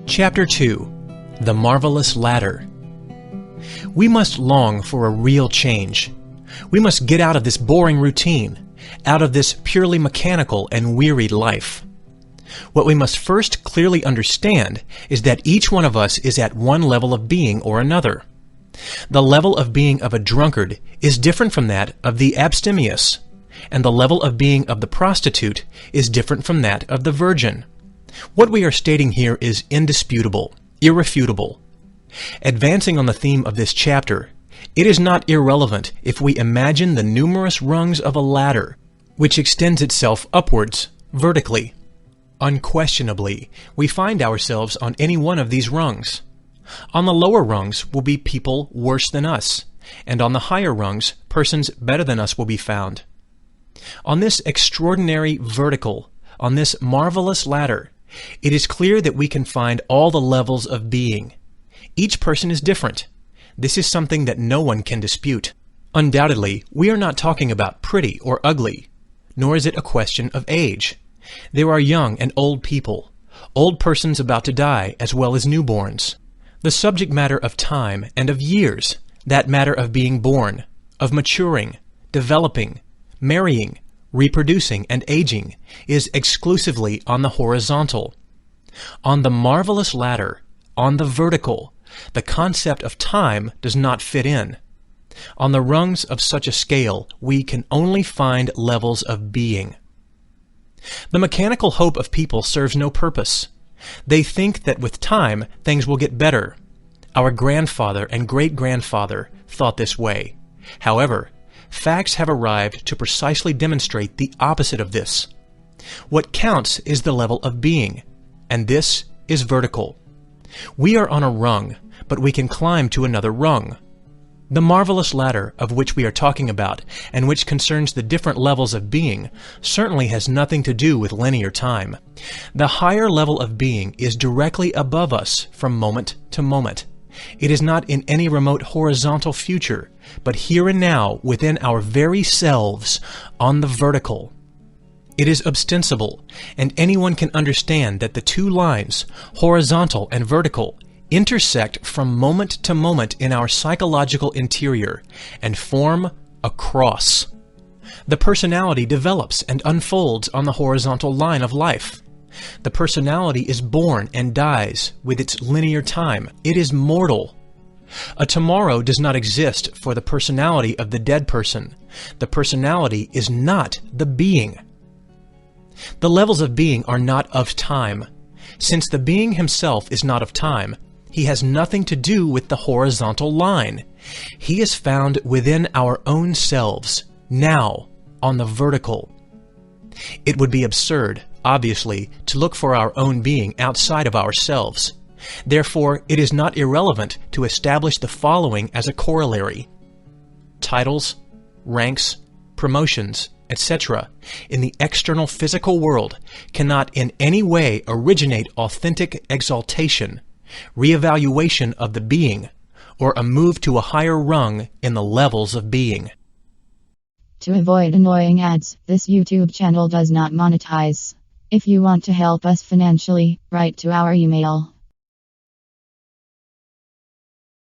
Chapter 2. The Marvelous Ladder. We must long for a real change. We must get out of this boring routine, out of this purely mechanical and wearied life. What we must first clearly understand is that each one of us is at one level of being or another. The level of being of a drunkard is different from that of the abstemious, and the level of being of the prostitute is different from that of the virgin. What we are stating here is indisputable, irrefutable. Advancing on the theme of this chapter, it is not irrelevant if we imagine the numerous rungs of a ladder which extends itself upwards, vertically. Unquestionably, we find ourselves on any one of these rungs. On the lower rungs will be people worse than us, and on the higher rungs, persons better than us will be found. On this extraordinary vertical, on this marvelous ladder, it is clear that we can find all the levels of being. Each person is different. This is something that no one can dispute. Undoubtedly, we are not talking about pretty or ugly, nor is it a question of age. There are young and old people, old persons about to die as well as newborns. The subject matter of time and of years, that matter of being born, of maturing, developing, marrying, reproducing, and aging, is exclusively on the horizontal. On the marvelous ladder, on the vertical, the concept of time does not fit in. On the rungs of such a scale, we can only find levels of being. The mechanical hope of people serves no purpose. They think that with time, things will get better. Our grandfather and great-grandfather thought this way. However, facts have arrived to precisely demonstrate the opposite of this. What counts is the level of being, and this is vertical. We are on a rung, but we can climb to another rung. The marvelous ladder of which we are talking about, and which concerns the different levels of being, certainly has nothing to do with linear time. The higher level of being is directly above us from moment to moment. It is not in any remote horizontal future, but here and now within our very selves, on the vertical. It is ostensible, and anyone can understand that the two lines, horizontal and vertical, intersect from moment to moment in our psychological interior and form a cross. The personality develops and unfolds on the horizontal line of life. The personality is born and dies with its linear time. It is mortal. A tomorrow does not exist for the personality of the dead person. The personality is not the being. The levels of being are not of time. Since the being himself is not of time, he has nothing to do with the horizontal line. He is found within our own selves, now, on the vertical. It would be absurd, obviously, to look for our own being outside of ourselves. Therefore, it is not irrelevant to establish the following as a corollary. Titles, ranks, promotions, etc., in the external physical world cannot in any way originate authentic exaltation, reevaluation of the being, or a move to a higher rung in the levels of being. To avoid annoying ads, this YouTube channel does not monetize. If you want to help us financially, write to our email